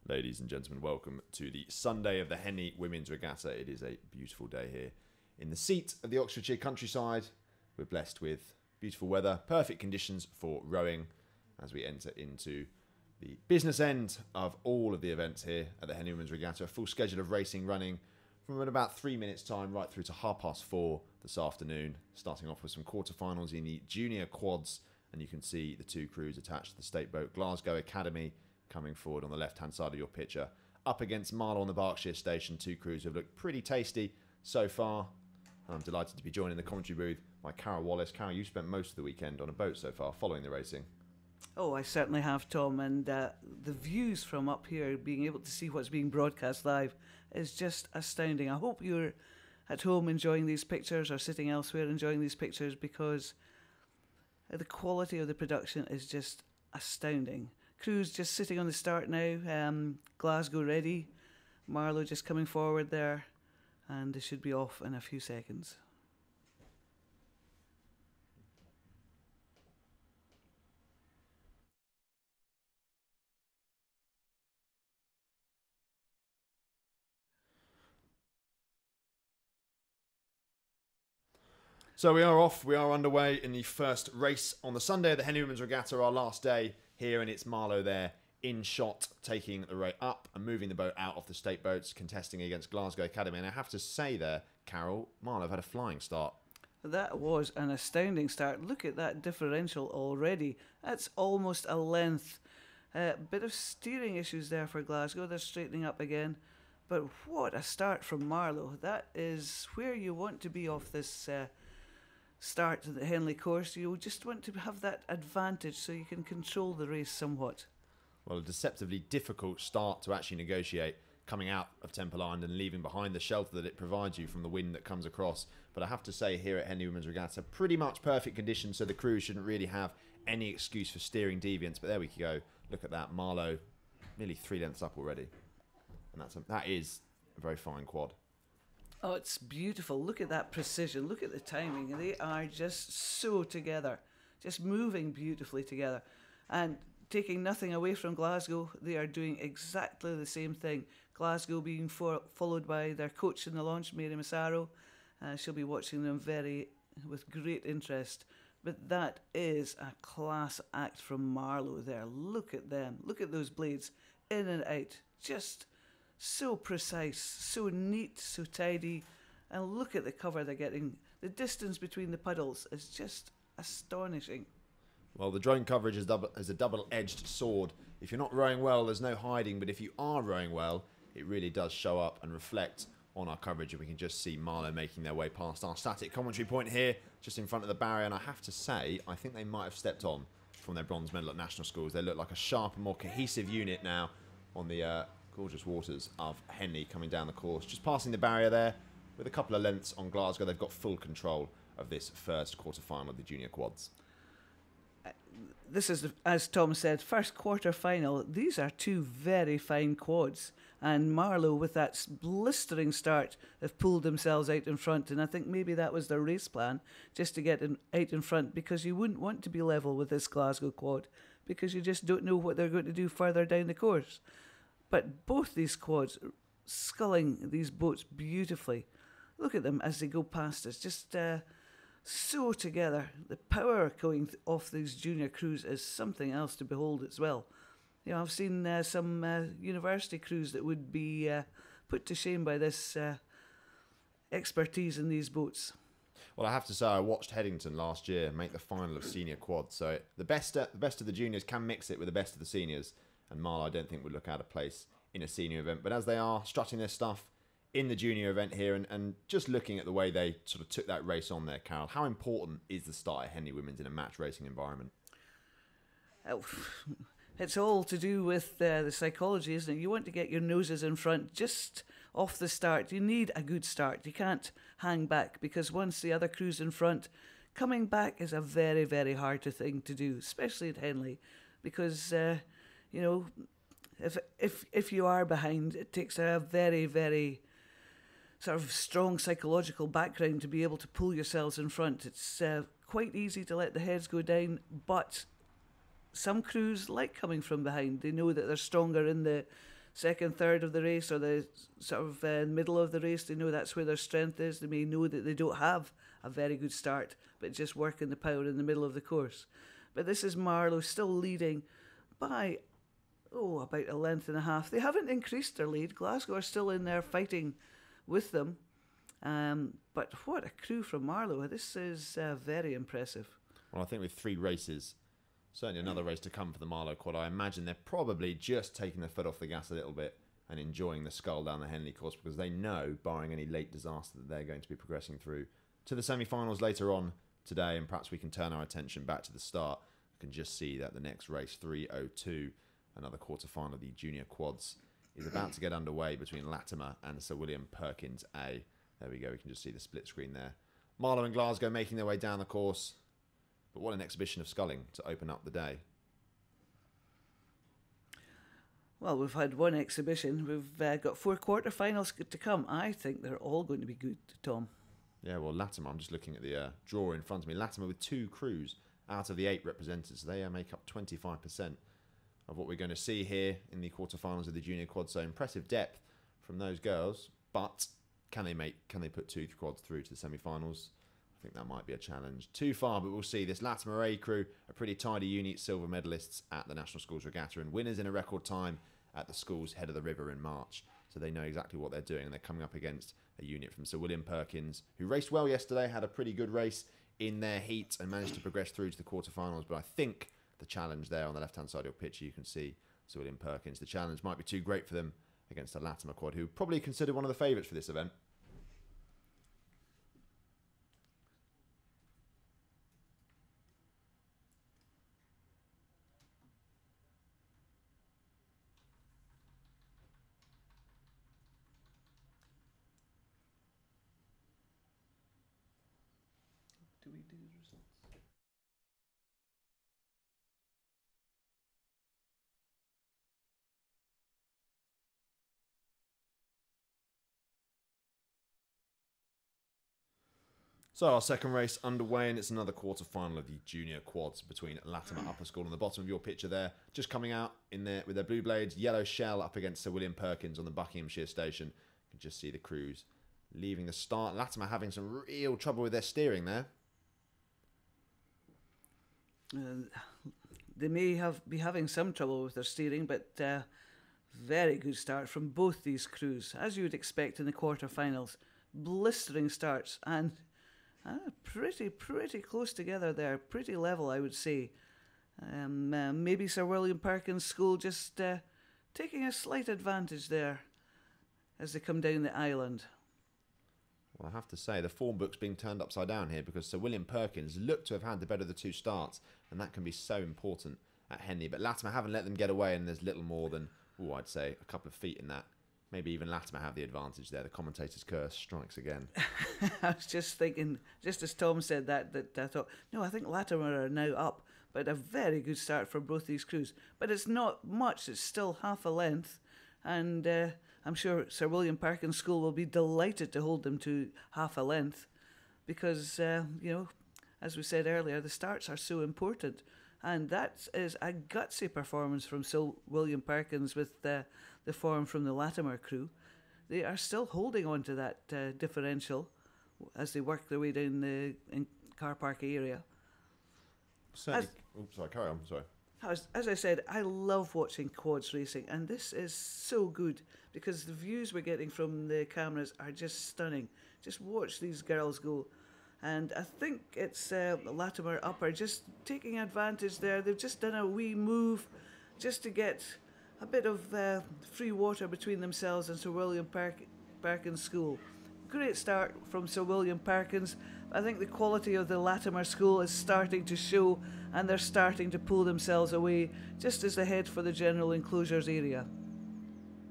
Ladies and gentlemen, welcome to the Sunday of the Henley Women's Regatta. It is a beautiful day here in the seat of the Oxfordshire countryside. We're blessed with beautiful weather, perfect conditions for rowing as we enter into the business end of all of the events here at the Henley Women's Regatta. A full schedule of racing running from in about 3 minutes' time right through to 4:30 this afternoon, starting off with some quarterfinals in the junior quads, and you can see the two crews attached to the state boat Glasgow Academy coming forward on the left-hand side of your picture. Up against Marlow on the Berkshire station, two crews have looked pretty tasty so far. And I'm delighted to be joined in the commentary booth by Carol Wallace. Carol, you spent most of the weekend on a boat so far, following the racing. Oh, I certainly have, Tom, and the views from up here, being able to see what's being broadcast live, is just astounding. I hope you're at home enjoying these pictures or sitting elsewhere enjoying these pictures, because the quality of the production is just astounding. Crews just sitting on the start now, Glasgow ready, Marlow just coming forward there, and they should be off in a few seconds. So we are off, we are underway in the first race on the Sunday of the Henley Women's Regatta, our last day here, and it's Marlow there in shot, taking the rate up and moving the boat out of the state boats, contesting against Glasgow Academy. And I have to say there, Carol, Marlow have had a flying start. That was an astounding start. Look at that differential already. That's almost a length. Bit of steering issues there for Glasgow. They're straightening up again. But what a start from Marlow. That is where you want to be off this start to the Henley course. You just want to have that advantage so you can control the race somewhat. Well, a deceptively difficult start to actually negotiate, coming out of Temple Island and leaving behind the shelter that it provides you from the wind that comes across. But I have to say, here at Henley Women's Regatta, pretty much perfect conditions, so the crew shouldn't really have any excuse for steering deviance. But there we go. Look at that. Marlow nearly 3 lengths up already. And that is a very fine quad. Oh, it's beautiful. Look at that precision. Look at the timing. They are just so together, just moving beautifully together. And taking nothing away from Glasgow, they are doing exactly the same thing. Glasgow being followed by their coach in the launch, Mary Massaro. She'll be watching them with great interest. But that is a class act from Marlow there. Look at them. Look at those blades in and out. Just so precise, so neat, so tidy. And look at the cover they're getting. The distance between the puddles is just astonishing. Well, the drone coverage is a double-edged sword. If you're not rowing well, there's no hiding. But if you are rowing well, it really does show up and reflect on our coverage. And we can just see Marlow making their way past our static commentary point here, just in front of the barrier. And I have to say, I think they might have stepped on from their bronze medal at national schools. They look like a sharper, more cohesive unit now on the gorgeous waters of Henley coming down the course. Just passing the barrier there with a couple of lengths on Glasgow. They've got full control of this first quarter-final of the junior quads. This is, as Tom said, first quarter-final. These are two very fine quads. And Marlow, with that blistering start, have pulled themselves out in front. And I think maybe that was their race plan, just to get out in front, because you wouldn't want to be level with this Glasgow quad, because you just don't know what they're going to do further down the course. But both these quads sculling these boats beautifully. Look at them as they go past us, just so together. The power going off these junior crews is something else to behold as well. You know, I've seen some university crews that would be put to shame by this expertise in these boats. Well, I have to say, I watched Headington last year make the final of senior quad. So the best of the juniors can mix it with the best of the seniors. And Marlow, I don't think, would look out of place in a senior event. But as they are strutting their stuff in the junior event here, and just looking at the way they sort of took that race on there, Carol, how important is the start of Henley Women's in a match racing environment? It's all to do with the psychology, isn't it? You want to get your noses in front just off the start. You need a good start. You can't hang back, because once the other crew's in front, coming back is a very, very hard thing to do, especially at Henley, because you know, if you are behind, it takes a very, very sort of strong psychological background to be able to pull yourselves in front. It's quite easy to let the heads go down, but some crews like coming from behind. They know that they're stronger in the second third of the race, or the sort of middle of the race. They know that's where their strength is. They may know that they don't have a very good start, but just working the power in the middle of the course. But this is Marlow still leading by, about a length and a half. They haven't increased their lead. Glasgow are still in there fighting with them. But what a crew from Marlow. This is very impressive. Well, I think with 3 races, certainly another race to come for the Marlow quad, I imagine they're probably just taking their foot off the gas a little bit and enjoying the scull down the Henley course, because they know, barring any late disaster, that they're going to be progressing through to the semi-finals later on today. And perhaps we can turn our attention back to the start. I can just see that the next race, 3:02, another quarter-final of the junior quads, is about to get underway between Latimer and Sir William Perkins A. There we go, we can just see the split screen there. Marlow and Glasgow making their way down the course. But what an exhibition of sculling to open up the day. Well, we've had one exhibition. We've got 4 quarter-finals to come. I think they're all going to be good, Tom. Yeah, well, Latimer, I'm just looking at the draw in front of me. Latimer with 2 crews out of the 8 represented. So they make up 25% of what we're going to see here in the quarterfinals of the junior quad. So impressive depth from those girls. But can they put 2 quads through to the semi-finals? I think that might be a challenge. Too far, but we'll see. This Latimer A crew, a pretty tidy unit, silver medalists at the National Schools Regatta and winners in a record time at the Schools Head of the River in March. So they know exactly what they're doing, and they're coming up against a unit from Sir William Perkins, who raced well yesterday, had a pretty good race in their heat and managed to progress through to the quarterfinals. But I think the challenge there on the left-hand side of your picture, you can see Sir William Perkins. The challenge might be too great for them against the Latimer quad, who probably considered one of the favourites for this event. Do we do the results? So our second race underway, and it's another quarter-final of the junior quads between Latimer Upper School on the bottom of your picture there, just coming out in there with their blue blades, yellow shell up against Sir William Perkins on the Buckinghamshire station. You can just see the crews leaving the start. Latimer having some real trouble with their steering there. They may be having some trouble with their steering, but very good start from both these crews, as you would expect in the quarterfinals. Blistering starts and pretty close together there, pretty level, I would say. Maybe Sir William Perkins' school just taking a slight advantage there as they come down the island. Well, I have to say, the form book's being turned upside down here, because Sir William Perkins looked to have had the better of the 2 starts, and that can be so important at Henley. But Latimer haven't let them get away, and there's little more than, I'd say, a couple of feet in that. Maybe even Latimer have the advantage there. The commentator's curse strikes again. I was just thinking, just as Tom said that I thought, no, I think Latimer are now up. But a very good start for both these crews. But it's not much. It's still half a length. And I'm sure Sir William Perkins' school will be delighted to hold them to half a length. Because, as we said earlier, the starts are so important. And that is a gutsy performance from Sir William Perkins with the form from the Latimer crew. They are still holding on to that differential as they work their way down the car park area. Sorry, carry on, sorry. As I said, I love watching quads racing, and this is so good because the views we're getting from the cameras are just stunning. Just watch these girls go. And I think it's Latimer Upper just taking advantage there. They've just done a wee move just to get a bit of free water between themselves and Sir William Perkins' school. Great start from Sir William Perkins. I think the quality of the Latimer school is starting to show, and they're starting to pull themselves away just as they head for the general enclosures area.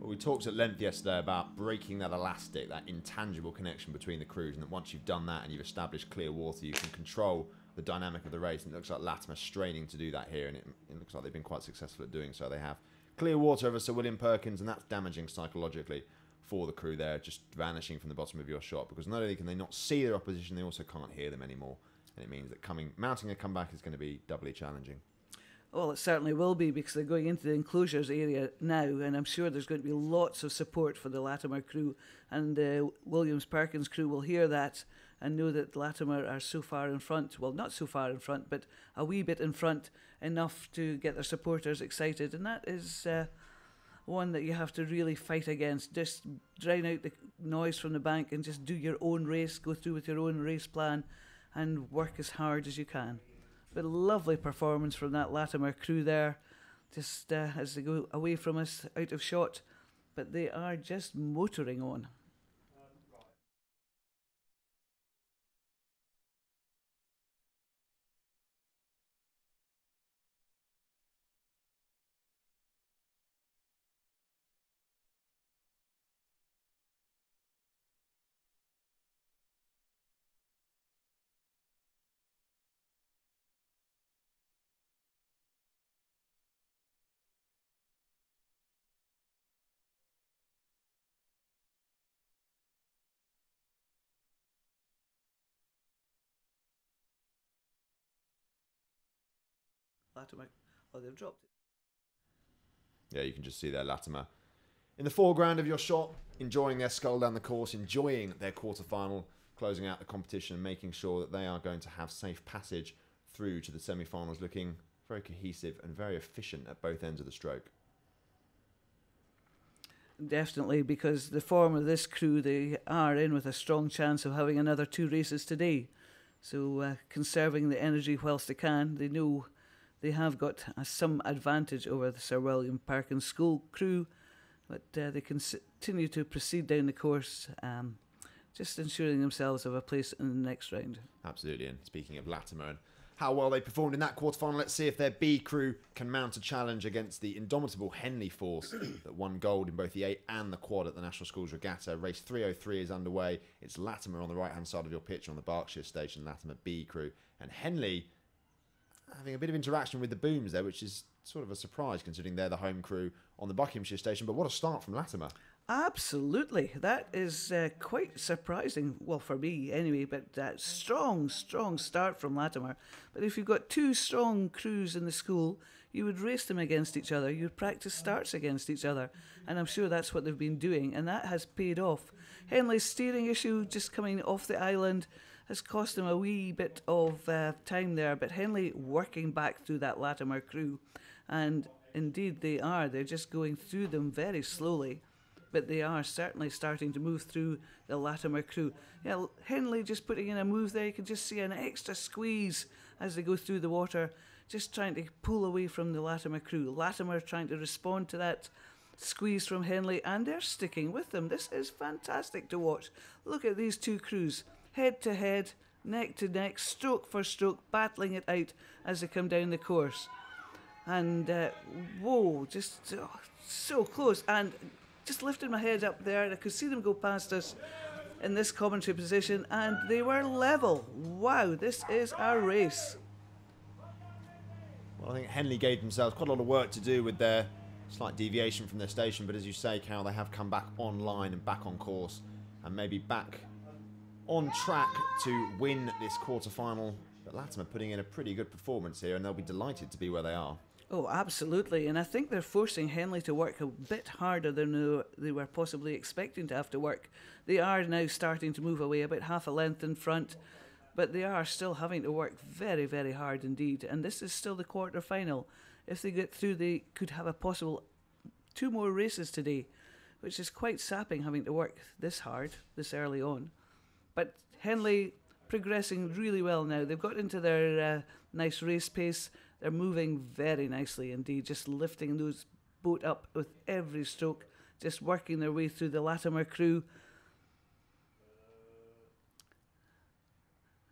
Well, we talked at length yesterday about breaking that elastic, that intangible connection between the crews, and that once you've done that and you've established clear water, you can control the dynamic of the race. And it looks like Latimer straining to do that here, and it looks like they've been quite successful at doing so. They have clear water over Sir William Perkins, and that's damaging psychologically for the crew there, just vanishing from the bottom of your shot, because not only can they not see their opposition, they also can't hear them anymore. And it means that mounting a comeback is going to be doubly challenging. Well, it certainly will be because they're going into the enclosures area now, and I'm sure there's going to be lots of support for the Latimer crew, and Williams Perkins crew will hear that and know that Latimer are so far in front. Well, not so far in front, but a wee bit in front, enough to get their supporters excited, and that is one that you have to really fight against. Just drown out the noise from the bank and just do your own race, go through with your own race plan, and work as hard as you can. But a lovely performance from that Latimer crew there, just as they go away from us, out of shot. But they are just motoring on. Latimer, oh, they've dropped it. Yeah, you can just see there Latimer in the foreground of your shot, enjoying their scull down the course, enjoying their quarter-final, closing out the competition and making sure that they are going to have safe passage through to the semi-finals, looking very cohesive and very efficient at both ends of the stroke. Definitely, because the form of this crew, they are in with a strong chance of having another 2 races today. So conserving the energy whilst they can, they know they have got some advantage over the Sir William Perkins School crew, but they continue to proceed down the course, just ensuring themselves of a place in the next round. Absolutely, and speaking of Latimer and how well they performed in that quarterfinal, let's see if their B crew can mount a challenge against the indomitable Henley force that won gold in both the 8 and the quad at the National Schools Regatta. Race 303 is underway. It's Latimer on the right-hand side of your pitch on the Berkshire Station, Latimer B crew. And Henley having a bit of interaction with the booms there, which is sort of a surprise considering they're the home crew on the Buckinghamshire Station. But what a start from Latimer. Absolutely. That is quite surprising. Well, for me anyway, but that strong start from Latimer. But if you've got 2 strong crews in the school, you would race them against each other. You'd practice starts against each other. And I'm sure that's what they've been doing. And that has paid off. Henley's steering issue just coming off the island has cost them a wee bit of time there. But Henley working back through that Latimer crew. And indeed they are. They're just going through them very slowly. But they are certainly starting to move through the Latimer crew. Yeah, Henley just putting in a move there. You can just see an extra squeeze as they go through the water, just trying to pull away from the Latimer crew. Latimer trying to respond to that squeeze from Henley, and they're sticking with them. This is fantastic to watch. Look at these 2 crews, head to head, neck to neck, stroke for stroke, battling it out as they come down the course. And, whoa, just so close. And just lifted my head up there, and I could see them go past us in this commentary position, and they were level. Wow, this is a race. Well, I think Henley gave themselves quite a lot of work to do with their slight deviation from their station, but as you say, Carol, they have come back online and back on course, and maybe back on track to win this quarter-final. But Latimer putting in a pretty good performance here, and they'll be delighted to be where they are. Oh, absolutely. And I think they're forcing Henley to work a bit harder than they were possibly expecting to have to work. They are now starting to move away about half a length in front, but they are still having to work very, very hard indeed. And this is still the quarter-final. If they get through, they could have a possible 2 more races today, which is quite sapping having to work this hard, this early on. But Henley progressing really well now. They've got into their nice race pace. They're moving very nicely indeed, just lifting those boat up with every stroke, just working their way through the Latimer crew.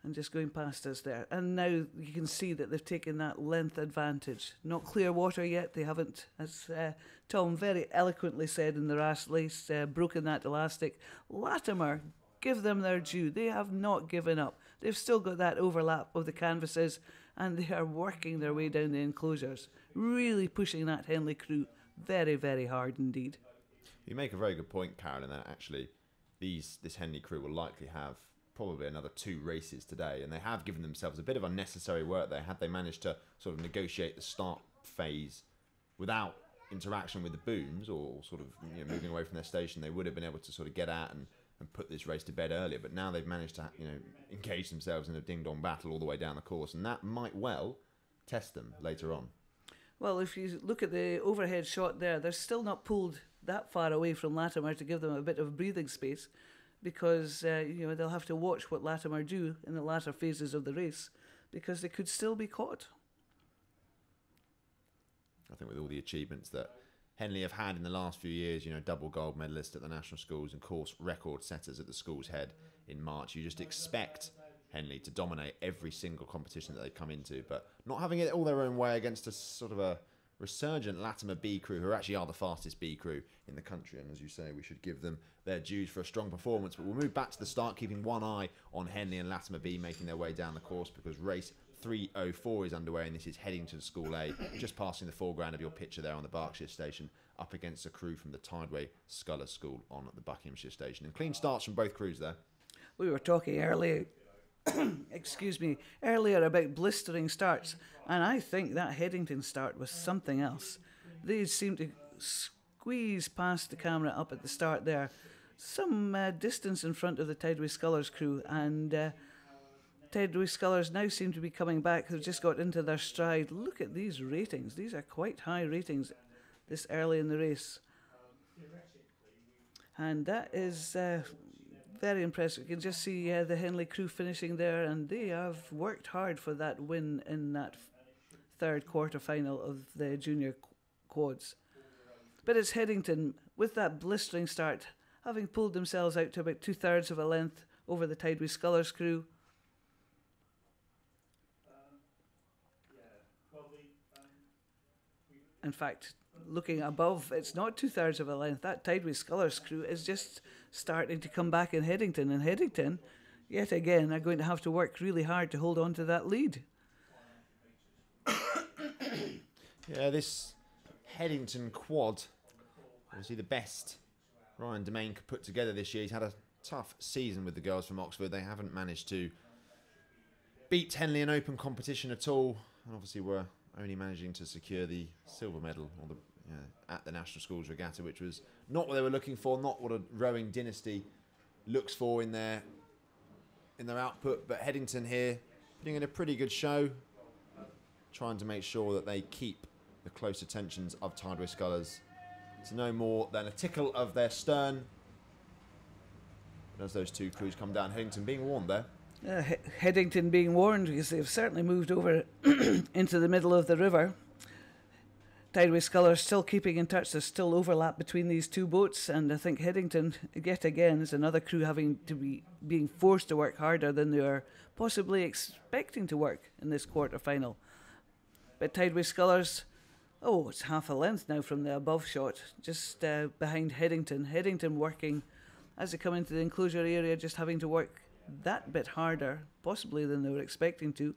And just going past us there. And now you can see that they've taken that length advantage. Not clear water yet. They haven't, as Tom very eloquently said in the last race, broken that elastic. Latimer, give them their due. They have not given up. They've still got that overlap of the canvases, and they are working their way down the enclosures, really pushing that Henley crew very, very hard indeed. You make a very good point, Carolyn, that actually this Henley crew will likely have probably another 2 races today, and they have given themselves a bit of unnecessary work there had they managed to sort of negotiate the start phase without interaction with the booms or sort of moving away from their station, they would have been able to sort of get out and put this race to bed earlier. But now they've managed to engage themselves in a ding-dong battle all the way down the course, and that might well test them later on. Well, if you look at the overhead shot there, they're still not pulled that far away from Latimer to give them a bit of breathing space, because they'll have to watch what Latimer do in the latter phases of the race, because they could still be caught. I think with all the achievements that Henley have had in the last few years, double gold medalist at the national schools and course record setters at the school's head in March, you just expect Henley to dominate every single competition that they come into, but not having it all their own way against a sort of a resurgent Latimer B crew, who actually are the fastest B crew in the country. And as you say, we should give them their dues for a strong performance. But we'll move back to the start, keeping one eye on Henley and Latimer B making their way down the course, because race 3:04 is underway, and this is Headington School A, just passing the foreground of your picture there on the Berkshire station, up against a crew from the Tideway Scullers School on the Buckinghamshire station. And clean starts from both crews there. We were talking earlier earlier about blistering starts, and I think that Headington start was something else. They seemed to squeeze past the camera up at the start there, some distance in front of the Tideway Scullers crew, and Tideway Scullers now seem to be coming back. They've just got into their stride. Look at these ratings. These are quite high ratings this early in the race, and that is very impressive. You can just see the Henley crew finishing there, and they have worked hard for that win in that third quarter final of the junior quads. But it's Headington, with that blistering start, having pulled themselves out to about 2/3 of a length over the Tideway Scullers crew. In fact, looking above, it's not 2/3 of a length. That Tideway Scullers crew is just starting to come back in Headington, and Headington, yet again, are going to have to work really hard to hold on to that lead. Yeah, this Headington quad, obviously the best Ryan Domain could put together this year. He's had a tough season with the girls from Oxford. They haven't managed to beat Henley in open competition at all, and obviously were only managing to secure the silver medal at the National Schools Regatta, which was not what they were looking for, not what a rowing dynasty looks for in their output. But Headington here putting in a pretty good show, trying to make sure that they keep the close attentions of Tideway Scullers to no more than a tickle of their stern. And as those two crews come down, Headington being warned there. Headington being warned, because they've certainly moved over into the middle of the river. Tideway Scullers still keeping in touch. There's still overlap between these two boats, and I think Headington, yet again, is another crew having to be being forced to work harder than they are possibly expecting to work in this quarter final. But Tideway Scullers, it's half a length now from the above shot, just behind Headington. Headington working as they come into the enclosure area, just having to work that bit harder, possibly, than they were expecting to.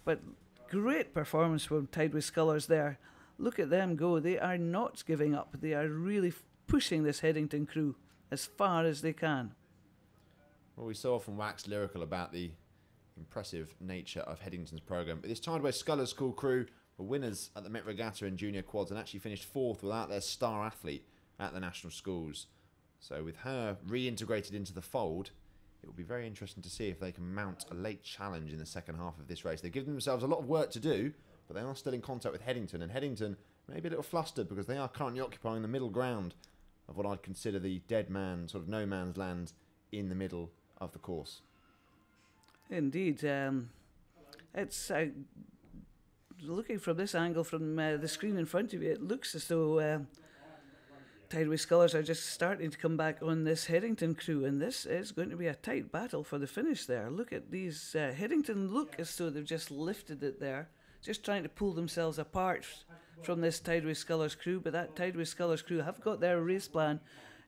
But great performance from Tideway Scullers there. Look at them go. They are not giving up. They are really pushing this Headington crew as far as they can. Well, we so often wax lyrical about the impressive nature of Headington's programme, but this Tideway Scullers School crew were winners at the Met Regatta in junior quads and actually finished fourth without their star athlete at the national schools. So with her reintegrated into the fold, it will be very interesting to see if they can mount a late challenge in the second half of this race. They've given themselves a lot of work to do, but they are still in contact with Headington, and Headington may be a little flustered because they are currently occupying the middle ground of what I'd consider the dead man, sort of no man's land in the middle of the course. Indeed. It's looking from this angle from the screen in front of you, it looks as though Tideway Scullers are just starting to come back on this Headington crew, and this is going to be a tight battle for the finish there. Look at these. Headington look as though they've just lifted it there, just trying to pull themselves apart from this Tideway Scullers crew, but that Tideway Scullers crew have got their race plan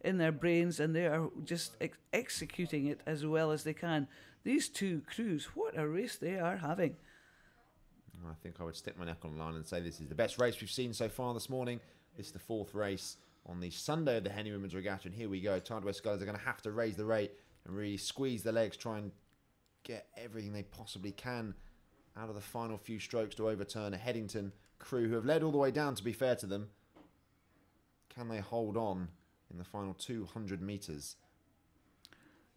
in their brains, and they are just executing it as well as they can. These two crews, what a race they are having. I think I would stick my neck on the line and say this is the best race we've seen so far this morning. This is the fourth race on the Sunday of the Henley Women's Regatta, and here we go. Tideway Scullers are going to have to raise the rate and really squeeze the legs, try and get everything they possibly can out of the final few strokes to overturn a Headington crew who have led all the way down, to be fair to them. Can they hold on in the final 200 metres?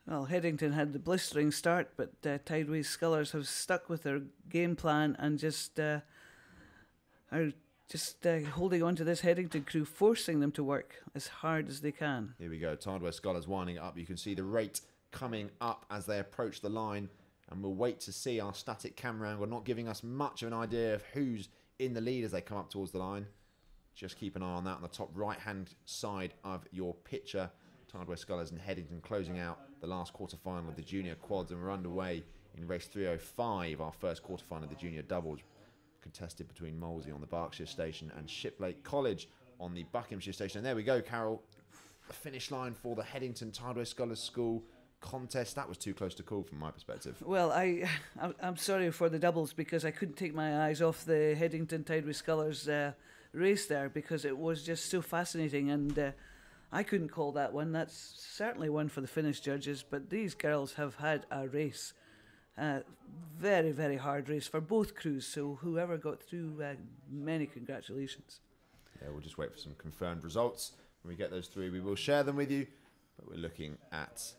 Well, Headington had the blistering start, but Tideways Scullers have stuck with their game plan and just are holding on to this Headington crew, forcing them to work as hard as they can. Here we go, Tideways Scullers winding up. You can see the rate coming up as they approach the line, and we'll wait to see. Our static camera angle not giving us much of an idea of who's in the lead as they come up towards the line. Just keep an eye on that on the top right-hand side of your picture. Tideways Scullers and Headington closing out the last quarter-final of the junior quads, and we're underway in race 305, our first quarter-final of the junior doubles, contested between Molesey on the Berkshire station and Shiplake College on the Buckinghamshire station. And there we go, Carol, the finish line for the Headington Tideways Scullers School contest. That was too close to call from my perspective. Well, I'm sorry for the doubles, because I couldn't take my eyes off the Headington Tideways Scullers race there, because it was just so fascinating, and I couldn't call that one. That's certainly one for the Finnish judges, but these girls have had a race. Very, very hard race for both crews, so whoever got through, many congratulations. Yeah, we'll just wait for some confirmed results. When we get those through, we will share them with you, but we're looking at